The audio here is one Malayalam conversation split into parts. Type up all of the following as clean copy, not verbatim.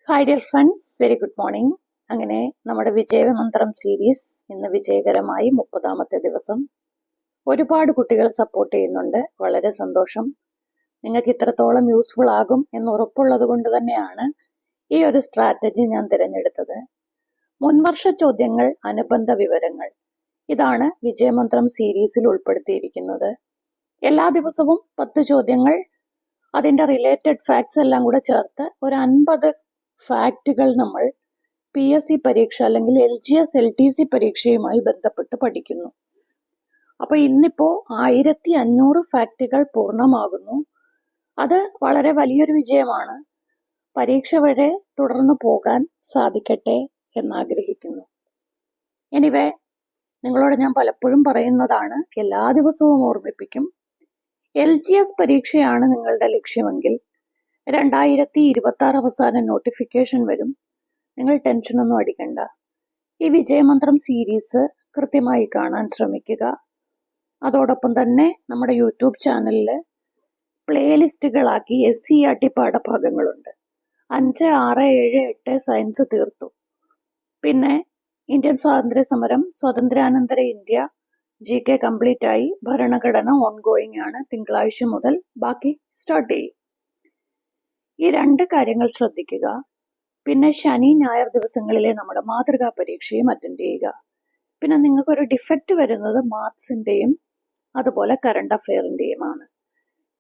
Hi dear friends, very good morning. അങ്ങനെ നമ്മുടെ വിജയമന്ത്രം സീരീസ് ഇന്ന് വിജയകരമായി 30ാമത്തെ ദിവസം. ഒരുപാട് കുട്ടികൾ സപ്പോർട്ട് ചെയ്യുന്നുണ്ട്, വളരെ സന്തോഷം. നിങ്ങൾക്ക് ഇത്രത്തോളം യൂസ്ഫുൾ ആകും എന്ന് ഉറപ്പുള്ളത് കൊണ്ട് തന്നെയാണ് ഈ ഒരു സ്ട്രാറ്റജി ഞാൻ തിരഞ്ഞെടുത്തത്. മുൻവർഷ ചോദ്യങ്ങൾ, അനുബന്ധ വിവരങ്ങൾ, ഇതാണ് വിജയമന്ത്രം സീരീസിൽ ഉൾപ്പെടുത്തിയിരിക്കുന്നത്. എല്ലാ ദിവസവും 10 ചോദ്യങ്ങൾ, അതിൻ്റെ റിലേറ്റഡ് ഫാക്ട്സ് എല്ലാം കൂടെ ചേർത്ത് ഒരു 50 ഫാക്റ്റുകൾ നമ്മൾ PSC പരീക്ഷ അല്ലെങ്കിൽ LGS LTC പരീക്ഷയുമായി ബന്ധപ്പെട്ട് പഠിക്കുന്നു. അപ്പൊ ഇന്നിപ്പോ 1500 ഫാക്റ്റുകൾ പൂർണ്ണമാകുന്നു. അത് വളരെ വലിയൊരു വിജയമാണ്. പരീക്ഷ വരെ തുടർന്നു പോകാൻ സാധിക്കട്ടെ എന്നാഗ്രഹിക്കുന്നു. എനിവേ, നിങ്ങളോട് ഞാൻ പലപ്പോഴും പറയുന്നതാണ്, എല്ലാ ദിവസവും ഓർമ്മിപ്പിക്കും. LGS പരീക്ഷയാണ് നിങ്ങളുടെ ലക്ഷ്യമെങ്കിൽ 2026 അവസാനം നോട്ടിഫിക്കേഷൻ വരും. നിങ്ങൾ ടെൻഷനൊന്നും അടിക്കണ്ട. ഈ വിജയമന്ത്രം സീരീസ് കൃത്യമായി കാണാൻ ശ്രമിക്കുക. അതോടൊപ്പം തന്നെ നമ്മുടെ യൂട്യൂബ് ചാനലിൽ പ്ലേലിസ്റ്റുകളാക്കി SCERT പാഠഭാഗങ്ങളുണ്ട്. 5, 6, 7, 8 സയൻസ് തീർത്തു. പിന്നെ ഇന്ത്യൻ സ്വാതന്ത്ര്യ സമരം, സ്വാതന്ത്ര്യാനന്തര ഇന്ത്യ, GK കംപ്ലീറ്റ് ആയി. ഭരണഘടന ഓൺഗോയിങ് ആണ്. തിങ്കളാഴ്ച മുതൽ ബാക്കി സ്റ്റാർട്ട് ചെയ്യും. ഈ 2 കാര്യങ്ങൾ ശ്രദ്ധിക്കുക. പിന്നെ ശനി ഞായർ ദിവസങ്ങളിലെ നമ്മുടെ മാതൃകാ പരീക്ഷയും അറ്റൻഡ് ചെയ്യുക. പിന്നെ നിങ്ങൾക്കൊരു ഡിഫക്റ്റ് വരുന്നത് മാത്സിൻ്റെയും അതുപോലെ കറണ്ട് അഫെയറിൻ്റെയുമാണ്.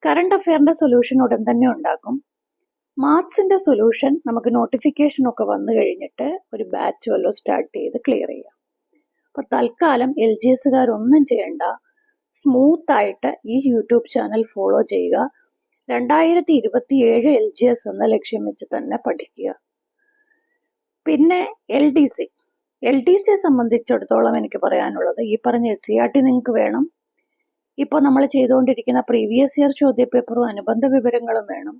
കറണ്ട് അഫെയറിൻ്റെ സൊല്യൂഷൻ ഉടൻ തന്നെ ഉണ്ടാക്കും. മാത്സിൻ്റെ സൊല്യൂഷൻ നമുക്ക് നോട്ടിഫിക്കേഷനൊക്കെ വന്നു കഴിഞ്ഞിട്ട് ഒരു ബാച്ച് വല്ലോ സ്റ്റാർട്ട് ചെയ്ത് ക്ലിയർ ചെയ്യാം. അപ്പോൾ തൽക്കാലം LGSകാരൊന്നും ചെയ്യണ്ട, സ്മൂത്തായിട്ട് ഈ യൂട്യൂബ് ചാനൽ ഫോളോ ചെയ്യുക. 2027 LGS എന്ന ലക്ഷ്യം വെച്ച് തന്നെ പഠിക്കുക. പിന്നെ LDC സംബന്ധിച്ചിടത്തോളം എനിക്ക് പറയാനുള്ളത്, ഈ പറഞ്ഞ SCERT നിങ്ങൾക്ക് വേണം. ഇപ്പോൾ നമ്മൾ ചെയ്തുകൊണ്ടിരിക്കുന്ന പ്രീവിയസ് ഇയർ ചോദ്യപേപ്പറും അനുബന്ധ വിവരങ്ങളും വേണം.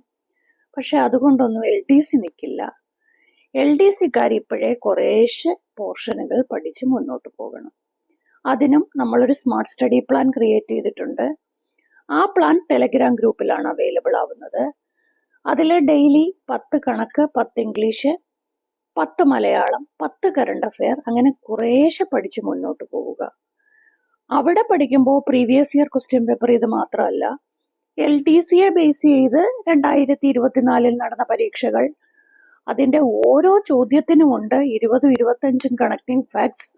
പക്ഷെ അതുകൊണ്ടൊന്നും LDC നിൽക്കില്ല. LDCക്കാർ ഇപ്പോഴേ കുറേശ്ശെ പോർഷനുകൾ പഠിച്ച് മുന്നോട്ട് പോകണം. അതിനും നമ്മളൊരു സ്മാർട്ട് സ്റ്റഡി പ്ലാൻ ക്രിയേറ്റ് ചെയ്തിട്ടുണ്ട്. ആ പ്ലാൻ ടെലഗ്രാം ഗ്രൂപ്പിലാണ് അവൈലബിൾ ആവുന്നത്. അതിൽ ഡെയിലി 10 കണക്ക്, 10 ഇംഗ്ലീഷ്, 10 മലയാളം, 10 കറണ്ട് അഫെയർ, അങ്ങനെ കുറേശ്ശെ പഠിച്ച് മുന്നോട്ട് പോവുക. അവിടെ പഠിക്കുമ്പോൾ പ്രീവിയസ് ഇയർ ക്വസ്റ്റ്യൻ പേപ്പർ ഇത് മാത്രമല്ല, LTCയെ ബേസ് ചെയ്ത് 2024 നടന്ന പരീക്ഷകൾ, അതിൻ്റെ ഓരോ ചോദ്യത്തിനുമുണ്ട് 20, 25 കണക്റ്റിംഗ് ഫാക്ട്സ്.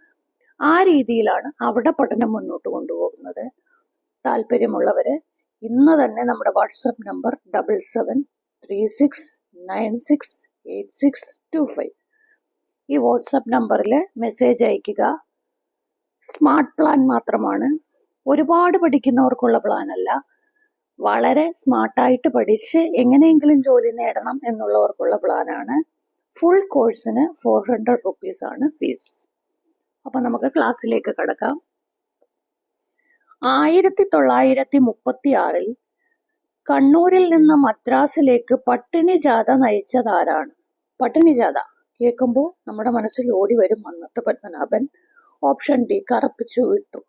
ആ രീതിയിലാണ് അവിടെ പഠനം മുന്നോട്ട് കൊണ്ടുപോകുന്നത്. താല്പര്യമുള്ളവര് ഇന്ന് തന്നെ നമ്മുടെ വാട്സപ്പ് നമ്പർ 7736968625 ഈ വാട്സപ്പ് നമ്പറിൽ മെസ്സേജ് അയക്കുക. സ്മാർട്ട് പ്ലാൻ മാത്രമാണ്, ഒരുപാട് പഠിക്കുന്നവർക്കുള്ള പ്ലാൻ അല്ല. വളരെ സ്മാർട്ടായിട്ട് പഠിച്ച് എങ്ങനെയെങ്കിലും ജോലി നേടണം എന്നുള്ളവർക്കുള്ള പ്ലാനാണ്. ഫുൾ കോഴ്സിന് 400 rupees ആണ് ഫീസ്. അപ്പം നമുക്ക് ക്ലാസ്സിലേക്ക് കടക്കാം. 1936 കണ്ണൂരിൽ നിന്ന് മദ്രാസിലേക്ക് പട്ടിണി ജാഥ നയിച്ചതാരാണ്? പട്ടിണി ജാഥ കേൾക്കുമ്പോൾ നമ്മുടെ മനസ്സിൽ ഓടി വരും മന്നത്ത് പത്മനാഭൻ. ഓപ്ഷൻ ഡി, കറപ്പിച്ചു വിട്ടു.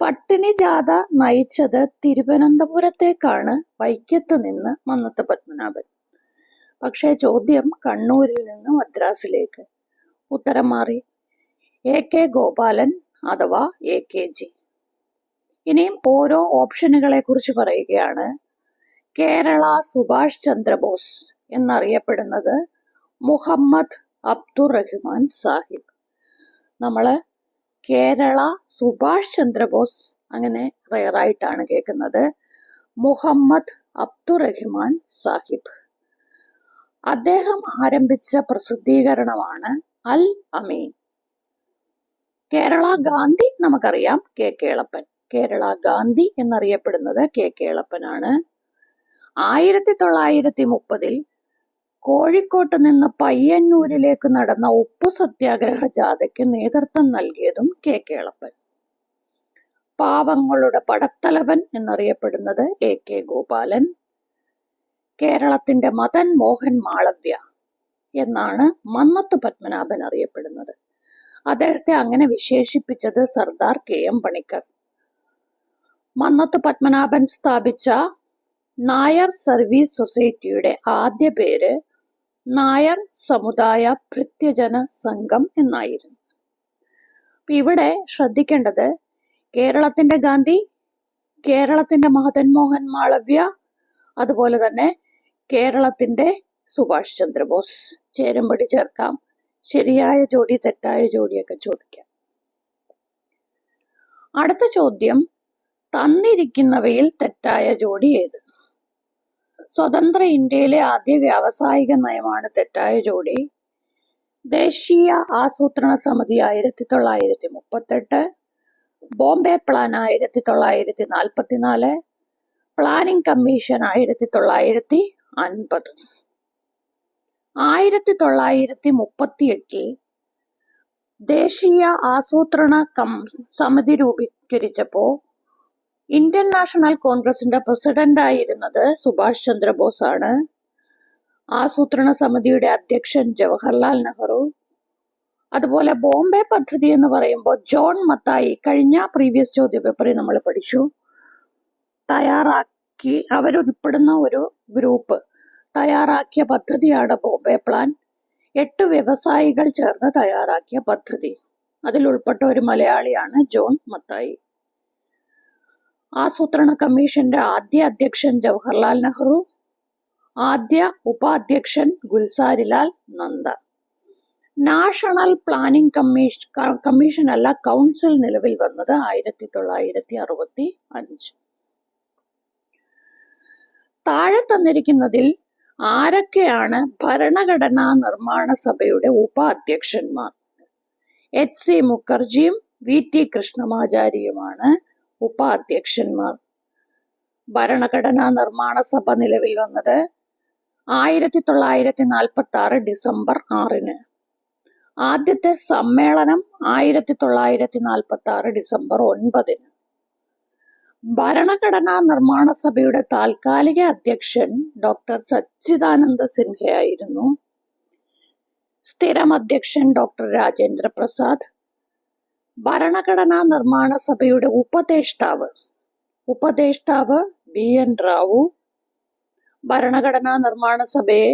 പട്ടിണി ജാഥ നയിച്ചത് തിരുവനന്തപുരത്തേക്കാണ്, വൈക്കത്ത് നിന്ന് മന്നത്ത് പത്മനാഭൻ. പക്ഷേ ചോദ്യം കണ്ണൂരിൽ നിന്ന് മദ്രാസിലേക്ക്. ഉത്തരം മാറി. AK ഗോപാലൻ അഥവാ AKG. ഇനിയും ഓരോ ഓപ്ഷനുകളെ കുറിച്ച് പറയുകയാണ്. കേരള സുഭാഷ് ചന്ദ്രബോസ് എന്നറിയപ്പെടുന്നത് മുഹമ്മദ് അബ്ദുറഹ്മാൻ സാഹിബ്. നമ്മൾ കേരള സുഭാഷ് ചന്ദ്രബോസ് അങ്ങനെ റയറായിട്ടാണ് കേൾക്കുന്നത്. മുഹമ്മദ് അബ്ദുറഹ്മാൻ സാഹിബ്. അദ്ദേഹം ആരംഭിച്ച പ്രസിദ്ധീകരണമാണ് അൽ അമീൻ. കേരള ഗാന്ധി നമുക്കറിയാം, KK എളപ്പൻ. കേരള ഗാന്ധി എന്നറിയപ്പെടുന്നത് KK എളപ്പനാണ്. 1930 കോഴിക്കോട്ട് നിന്ന് പയ്യന്നൂരിലേക്ക് നടന്ന ഉപ്പു സത്യാഗ്രഹ ജാഥയ്ക്ക് നേതൃത്വം നൽകിയതും KK എളപ്പൻ. പാവങ്ങളുടെ പടത്തലവൻ എന്നറിയപ്പെടുന്നത് AK ഗോപാലൻ. കേരളത്തിന്റെ മദൻ മോഹൻ മാളവ്യ എന്നാണ് മന്നത്ത് പത്മനാഭൻ അറിയപ്പെടുന്നത്. അദ്ദേഹത്തെ അങ്ങനെ വിശേഷിപ്പിച്ചത് സർദാർ KM പണിക്കർ. മന്നത്ത് പത്മനാഭൻ സ്ഥാപിച്ച നായർ സർവീസ് സൊസൈറ്റിയുടെ ആദ്യ പേര് നായർ സമുദായ ഭൃത്യജന സംഘം എന്നായിരുന്നു. ഇവിടെ ശ്രദ്ധിക്കേണ്ടത് കേരളത്തിന്റെ ഗാന്ധി, കേരളത്തിന്റെ മദൻ മോഹൻ മാളവ്യ, അതുപോലെ തന്നെ കേരളത്തിന്റെ സുഭാഷ് ചന്ദ്രബോസ്. ചേരുംപടി ചേർക്കാം. ശരിയായ ജോഡി തെറ്റായ ജോഡിയൊക്കെ ചോദിക്കാം. അടുത്ത ചോദ്യം, തന്നിരിക്കുന്നവയിൽ തെറ്റായ ജോഡി ഏത്? സ്വതന്ത്ര ഇന്ത്യയിലെ ആദ്യ വ്യാവസായിക നയമാണ് തെറ്റായ ജോഡി. ദേശീയ ആസൂത്രണ സമിതി 1938, ബോംബെ പ്ലാൻ 1944, പ്ലാനിംഗ് കമ്മീഷൻ 1950. 1938 ദേശീയ ആസൂത്രണ സമിതി രൂപീകരിച്ചപ്പോ ഇന്ത്യൻ നാഷണൽ കോൺഗ്രസിന്റെ പ്രസിഡന്റ് ആയിരുന്നത് സുഭാഷ് ചന്ദ്രബോസ് ആണ്. ആസൂത്രണ സമിതിയുടെ അധ്യക്ഷൻ ജവഹർലാൽ നെഹ്റു. അതുപോലെ ബോംബെ പദ്ധതി എന്ന് പറയുമ്പോൾ ജോൺ മത്തായി, കഴിഞ്ഞ പ്രീവിയസ് ചോദ്യപേപ്പറിൽ നമ്മൾ പഠിച്ചു, തയ്യാറാക്കി അവരുൾപ്പെടുന്ന ഒരു ഗ്രൂപ്പ് തയ്യാറാക്കിയ പദ്ധതിയാണ് ബോംബെ പ്ലാൻ. 8 വ്യവസായികൾ ചേർന്ന് തയ്യാറാക്കിയ പദ്ധതി. അതിൽ ഉൾപ്പെട്ട ഒരു മലയാളിയാണ് ജോൺ മത്തായി. ആസൂത്രണ കമ്മീഷന്റെ ആദ്യ അധ്യക്ഷൻ ജവഹർലാൽ നെഹ്റു, ആദ്യ ഉപാധ്യക്ഷൻ Gulzarilal Nanda. National planning commission അല്ല, കൗൺസിൽ നിലവിൽ വന്നത് 1965. താഴെ തന്നിരിക്കുന്നതിൽ ആരൊക്കെയാണ് ഭരണഘടനാ നിർമ്മാണ സഭയുടെ ഉപാധ്യക്ഷന്മാർ? HC മുഖർജിയും VT കൃഷ്ണമാചാരിയുമാണ് ഉപാധ്യക്ഷന്മാർ. ഭരണഘടനാ നിർമ്മാണ സഭ നിലവിൽ വന്നത് 1946 ഡിസംബർ 6. ആദ്യത്തെ സമ്മേളനം 1946 ഡിസംബർ 9. ഭരണഘടനാ നിർമ്മാണ സഭയുടെ താൽക്കാലിക അധ്യക്ഷൻ ഡോക്ടർ സച്ചിദാനന്ദ സിൻഹയായിരുന്നു. സ്ഥിരം അധ്യക്ഷൻ ഡോക്ടർ രാജേന്ദ്ര പ്രസാദ്. ഭരണഘടനാ നിർമ്മാണ സഭയുടെ ഉപദേഷ്ടാവ് BN റാവു. ഭരണഘടനാ നിർമ്മാണ സഭയെ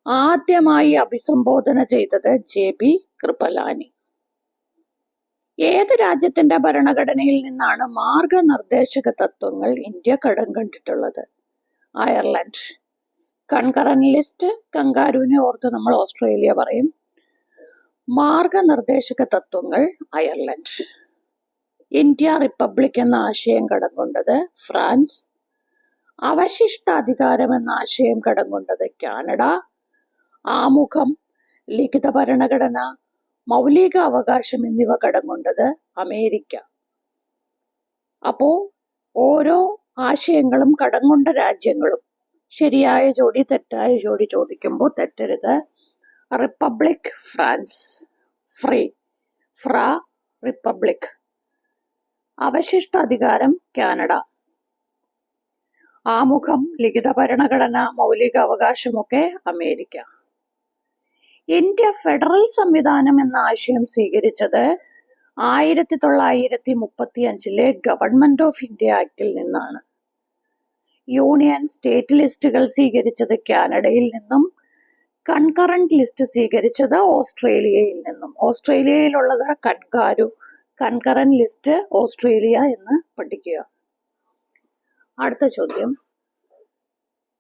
ആദ്യമായി അഭിസംബോധന ചെയ്തത് JB കൃപലാനി. ഏത് രാജ്യത്തിന്റെ ഭരണഘടനയിൽ നിന്നാണ് മാർഗനിർദ്ദേശക തത്വങ്ങൾ ഇന്ത്യ കടം കണ്ടിട്ടുള്ളത്? അയർലൻഡ്. കൺകറന്റ് ലിസ്റ്റ്, കങ്കാരുവിനെ ഓർത്ത് നമ്മൾ ഓസ്ട്രേലിയ പറയും. മാർഗനിർദ്ദേശക തത്വങ്ങൾ അയർലൻഡ്. ഇന്ത്യ റിപ്പബ്ലിക് എന്ന ആശയം കടം കൊണ്ടത് ഫ്രാൻസ്. അവശിഷ്ടാധികാരം എന്ന ആശയം കടം കൊണ്ടത് കാനഡ. ആമുഖം, ലിഖിത ഭരണഘടന, മൗലിക അവകാശം എന്നിവ കടം കൊണ്ടത് അമേരിക്ക. അപ്പോ ഓരോ ആശയങ്ങളും കടം കൊണ്ട രാജ്യങ്ങളും ശരിയായ ജോഡി തെറ്റായ ജോഡി ചോദിക്കുമ്പോൾ തെറ്റരുത്. റിപ്പബ്ലിക് ഫ്രാൻസ്, ഫ്രാ റിപ്പബ്ലിക്. അവശിഷ്ടാധികാരം കാനഡ. ആമുഖം, ലിഖിത ഭരണഘടന, മൗലിക അവകാശമൊക്കെ അമേരിക്ക. ഇന്ത്യ ഫെഡറൽ സംവിധാനം എന്ന ആശയം സ്വീകരിച്ചത് 1935 ഗവൺമെന്റ് ഓഫ് ഇന്ത്യ ആക്ടിൽ നിന്നാണ്. യൂണിയൻ സ്റ്റേറ്റ് ലിസ്റ്റുകൾ സ്വീകരിച്ചത് കാനഡയിൽ നിന്നും, കൺകറന്റ് ലിസ്റ്റ് സ്വീകരിച്ചത് ഓസ്ട്രേലിയയിൽ നിന്നും. ഓസ്ട്രേലിയയിലുള്ളത് കൺകാരു, കൺകറന്റ് ലിസ്റ്റ് ഓസ്ട്രേലിയ എന്ന് പഠിക്കുക. അടുത്ത ചോദ്യം,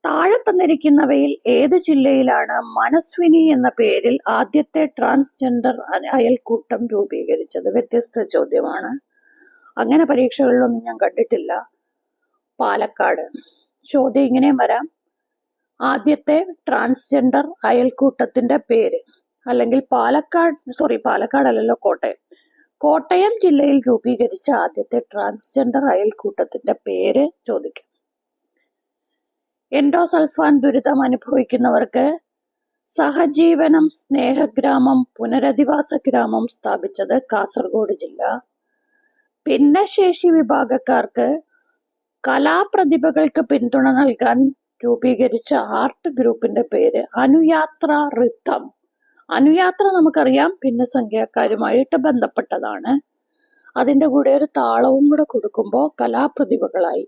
താഴെ തന്നിരിക്കുന്നവയിൽ ഏത് ജില്ലയിലാണ് മനസ്വിനി എന്ന പേരിൽ ആദ്യത്തെ ട്രാൻസ്ജെൻഡർ അയൽക്കൂട്ടം രൂപീകരിച്ചത്? വ്യത്യസ്ത ചോദ്യമാണ്. അങ്ങനെ പരീക്ഷകളിലൊന്നും ഞാൻ കണ്ടിട്ടില്ല. പാലക്കാട്. ചോദ്യം ഇങ്ങനെയും വരാം, ആദ്യത്തെ ട്രാൻസ്ജെൻഡർ അയൽക്കൂട്ടത്തിന്റെ പേര്, അല്ലെങ്കിൽ പാലക്കാടല്ലല്ലോ, കോട്ടയം ജില്ലയിൽ രൂപീകരിച്ച ആദ്യത്തെ ട്രാൻസ്ജെൻഡർ അയൽക്കൂട്ടത്തിന്റെ പേര് ചോദിക്കും. എൻഡോസൾഫാൻ ദുരിതം അനുഭവിക്കുന്നവർക്ക് സഹജീവനം സ്നേഹഗ്രാമം പുനരധിവാസ ഗ്രാമം സ്ഥാപിച്ചത് കാസർഗോഡ് ജില്ല. ഭിന്നശേഷി വിഭാഗക്കാർക്ക് കലാപ്രതിഭകൾക്ക് പിന്തുണ നൽകാൻ രൂപീകരിച്ച ആർട്ട് ഗ്രൂപ്പിന്റെ പേര് അനുയാത്ര റിഥം. അനുയാത്ര നമുക്കറിയാം ഭിന്നസംഖ്യക്കാരുമായിട്ട് ബന്ധപ്പെട്ടതാണ്. അതിന്റെ കൂടെ ഒരു താളവും കൂടെ കൊടുക്കുമ്പോൾ കലാപ്രതിഭകളായി.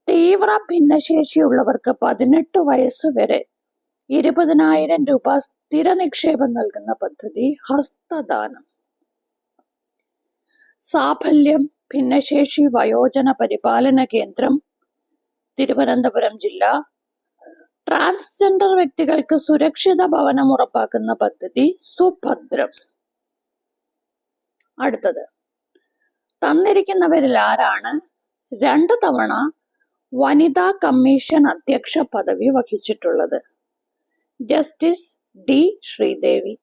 തീവ്ര ഭിന്നശേഷിയുള്ളവർക്ക് 18 വയസ്സ് വരെ 20,000 രൂപ സ്ഥിര നിക്ഷേപം നൽകുന്ന പദ്ധതി ഹസ്തദാനം. സാഫല്യം ഭിന്നശേഷി വയോജന പരിപാലന കേന്ദ്രം, തിരുവനന്തപുരം ജില്ല. ട്രാൻസ്ജെൻഡർ വ്യക്തികൾക്ക് സുരക്ഷിത ഭവനം ഉറപ്പാക്കുന്ന പദ്ധതി സുഭദ്രം. അടുത്തത്, തന്നിരിക്കുന്നവരിൽ ആരാണ് 2 തവണ വനിതാ കമ്മീഷൻ അധ്യക്ഷ പദവി വഹിച്ചിട്ടുള്ളത്? Justice D Sridevi.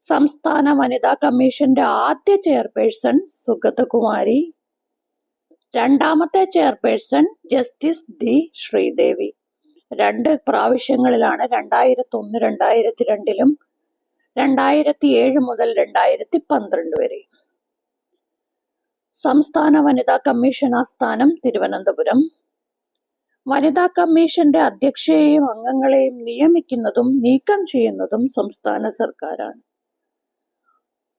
സംസ്ഥാന വനിതാ കമ്മീഷന്റെ ആദ്യ ചെയർപേഴ്സൺ സുഗതകുമാരി. രണ്ടാമത്തെ ചെയർപേഴ്സൺ ജസ്റ്റിസ് ഡി ശ്രീദേവി. 2 പ്രാവശ്യങ്ങളിലാണ് 2001, 2002 2007 മുതൽ 2012 വരെ. സംസ്ഥാന വനിതാ കമ്മീഷൻ ആസ്ഥാനം തിരുവനന്തപുരം. വനിതാ കമ്മീഷന്റെ അധ്യക്ഷയെയും അംഗങ്ങളെയും നിയമിക്കുന്നതും നീക്കം ചെയ്യുന്നതും സംസ്ഥാന സർക്കാരാണ്.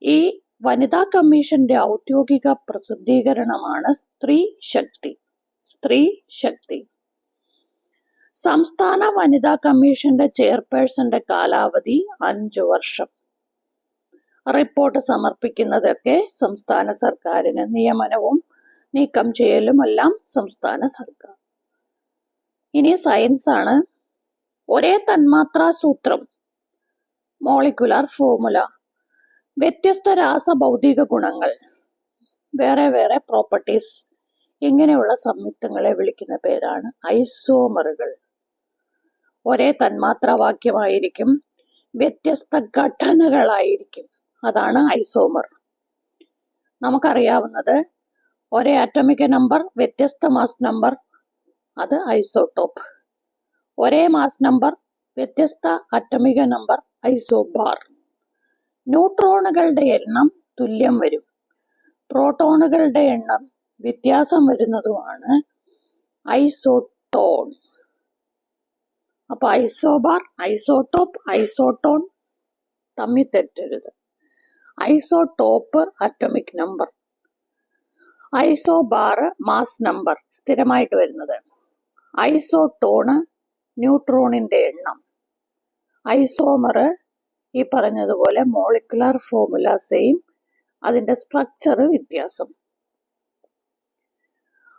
ഈ വനിതാ കമ്മീഷന്റെ ഔദ്യോഗിക പ്രസിദ്ധീകരണമാണ് സ്ത്രീ ശക്തി. സംസ്ഥാന വനിതാ കമ്മീഷന്റെ ചെയർപേഴ്സന്റെ കാലാവധി 5 വർഷം. റിപ്പോർട്ട് സമർപ്പിക്കുന്നതൊക്കെ സംസ്ഥാന സർക്കാരിന്, നിയമനവും നീക്കം ചെയ്യലുമെല്ലാം സംസ്ഥാന സർക്കാർ. ഇനി സയൻസ് ആണ്. ഒരേ തന്മാത്രാ സൂത്രം, മോളിക്കുലാർ ഫോർമുല, വ്യത്യസ്ത രാസഭൗതിക ഗുണങ്ങൾ, വേറെ പ്രോപ്പർട്ടീസ്, ഇങ്ങനെയുള്ള സംയുക്തങ്ങളെ വിളിക്കുന്ന പേരാണ് ഐസോമറുകൾ. ഒരേ തന്മാത്രാവാക്യമായിരിക്കും, വ്യത്യസ്ത ഘടനകളായിരിക്കും, അതാണ് ഐസോമർ. നമുക്കറിയാവുന്നത് ഒരേ ആറ്റമിക നമ്പർ, വ്യത്യസ്ത മാസ് നമ്പർ, അത് ഐസോടോപ്പ്. ഒരേ മാസ് നമ്പർ, വ്യത്യസ്ത ആറ്റമിക നമ്പർ, ഐസോബാർ. ന്യൂട്രോണുകളുടെ എണ്ണം തുല്യം വരും, പ്രോട്ടോണുകളുടെ എണ്ണം വ്യത്യാസം വരുന്നതുമാണ് ഐസോട്ടോൺ. അപ്പൊ ഐസോബാർ, ഐസോടോപ്പ്, ഐസോട്ടോൺ തമ്മിൽ തെറ്റരുത്. Isotope atomic number, isobar mass number സ്ഥിരമായിട്ട് വരുന്നത്, ഐസോട്ടോണ് ന്യൂട്രോണിന്റെ എണ്ണം, ഐസോമർ ഈ പറഞ്ഞതുപോലെ മോളിക്കുലാർ ഫോർമുല സെയിം, അതിന്റെ സ്ട്രക്ചർ വ്യത്യാസം.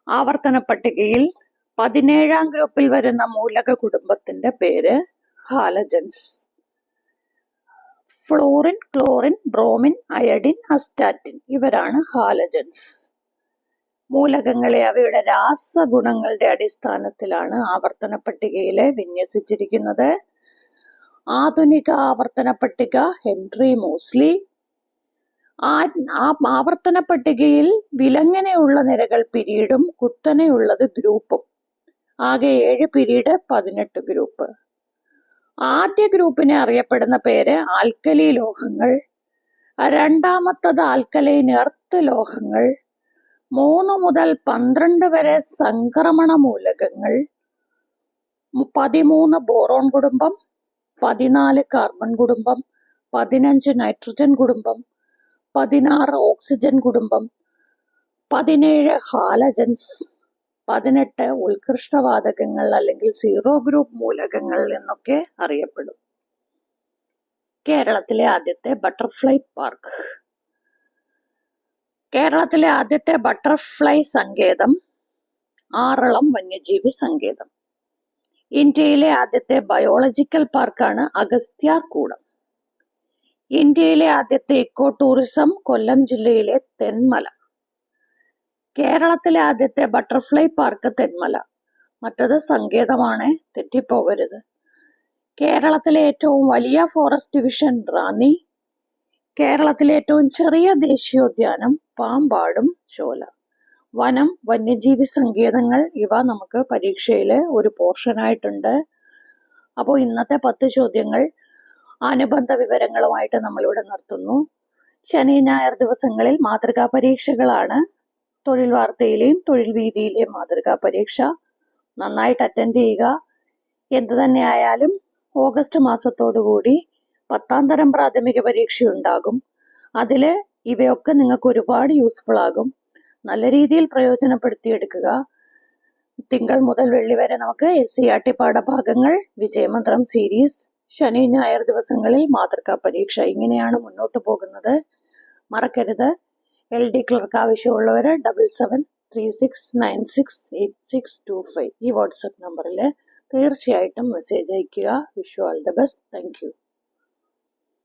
ആവർത്തന പട്ടികയിൽ 17ാം ഗ്രൂപ്പിൽ വരുന്ന മൂലക കുടുംബത്തിന്റെ പേര് halogens. Fluorine, chlorine, bromine, iodine, astatine ഇവരാണ് ഹാലജൻസ്. മൂലകങ്ങളെ അവയുടെ രാസഗുണങ്ങളുടെ അടിസ്ഥാനത്തിലാണ് ആവർത്തന പട്ടികയിലെ വിന്യസിച്ചിരിക്കുന്നത്. ആധുനിക ആവർത്തന പട്ടിക ഹെൻറി മോസ്ലി. ആവർത്തന പട്ടികയിൽ വിലങ്ങനെയുള്ള നിരകൾ പിരീഡും കുത്തനെയുള്ളത് ഗ്രൂപ്പും. ആകെ 7 പിരീഡ്, 18 ഗ്രൂപ്പ്. ആദ്യ ഗ്രൂപ്പിനെ അറിയപ്പെടുന്ന പേര് ആൽക്കലി ലോഹങ്ങൾ, രണ്ടാമത്തത് ആൽക്കലൈൻ എർത്ത് ലോഹങ്ങൾ, 3 മുതൽ 12 വരെ സംക്രമണ മൂലകങ്ങൾ, 13 ബോറോൺ കുടുംബം, 14 കാർബൺ കുടുംബം, 15 നൈട്രജൻ കുടുംബം, 16 ഓക്സിജൻ കുടുംബം, 17 ഹാലജൻസ്, 18 ഉത്കൃഷ്ടവാതകങ്ങൾ അല്ലെങ്കിൽ സീറോ ഗ്രൂപ്പ് മൂലകങ്ങൾ എന്നൊക്കെ അറിയപ്പെടും. കേരളത്തിലെ ആദ്യത്തെ ബട്ടർഫ്ലൈ പാർക്ക്. കേരളത്തിലെ ആദ്യത്തെ ബട്ടർഫ്ലൈ സങ്കേതം ആറളം വന്യജീവി സങ്കേതം. ഇന്ത്യയിലെ ആദ്യത്തെ ബയോളജിക്കൽ പാർക്കാണ് അഗസ്ത്യാർകൂടം. ഇന്ത്യയിലെ ആദ്യത്തെ ഇക്കോ ടൂറിസം കൊല്ലം ജില്ലയിലെ തെന്മല. കേരളത്തിലെ ആദ്യത്തെ ബട്ടർഫ്ലൈ പാർക്ക് തെന്മല, മറ്റത് സങ്കേതമാണ്, തെറ്റിപ്പോകരുത്. കേരളത്തിലെ ഏറ്റവും വലിയ ഫോറസ്റ്റ് ഡിവിഷൻ റാന്നി. കേരളത്തിലെ ഏറ്റവും ചെറിയ ദേശീയോദ്യാനം പാമ്പാടും ചോല. വനം, വന്യജീവി സങ്കേതങ്ങൾ ഇവ നമുക്ക് പരീക്ഷയിൽ ഒരു പോർഷനായിട്ടുണ്ട്. അപ്പോൾ ഇന്നത്തെ 10 ചോദ്യങ്ങൾ അനുബന്ധ വിവരങ്ങളുമായിട്ട് നമ്മളിവിടെ നിർത്തുന്നു. ശനി ഞായർ ദിവസങ്ങളിൽ മാതൃകാ പരീക്ഷകളാണ്. തൊഴിൽ വാർത്തയിലെയും തൊഴിൽ വീതിയിലെയും മാതൃകാ പരീക്ഷ നന്നായിട്ട് അറ്റൻഡ് ചെയ്യുക. എന്തു തന്നെ ആയാലും ഓഗസ്റ്റ് മാസത്തോടുകൂടി 10ാം തരം പ്രാഥമിക പരീക്ഷ ഉണ്ടാകും. അതിൽ ഇവയൊക്കെ നിങ്ങൾക്ക് ഒരുപാട് യൂസ്ഫുൾ ആകും. നല്ല രീതിയിൽ പ്രയോജനപ്പെടുത്തിയെടുക്കുക. തിങ്കൾ മുതൽ വെള്ളി വരെ നമുക്ക് SCERT പാഠഭാഗങ്ങൾ, വിജയമന്ത്രം സീരീസ്, ശനി ഞായർ ദിവസങ്ങളിൽ മാതൃകാ പരീക്ഷ. ഇങ്ങനെയാണ് മുന്നോട്ട് പോകുന്നത്. മറക്കരുത്. LD ക്ലർക്ക് ആവശ്യമുള്ളവർ 7736968625 ഈ വാട്സപ്പ് നമ്പറിൽ തീർച്ചയായിട്ടും മെസ്സേജ് അയയ്ക്കുക. Wish you all the best. Thank you.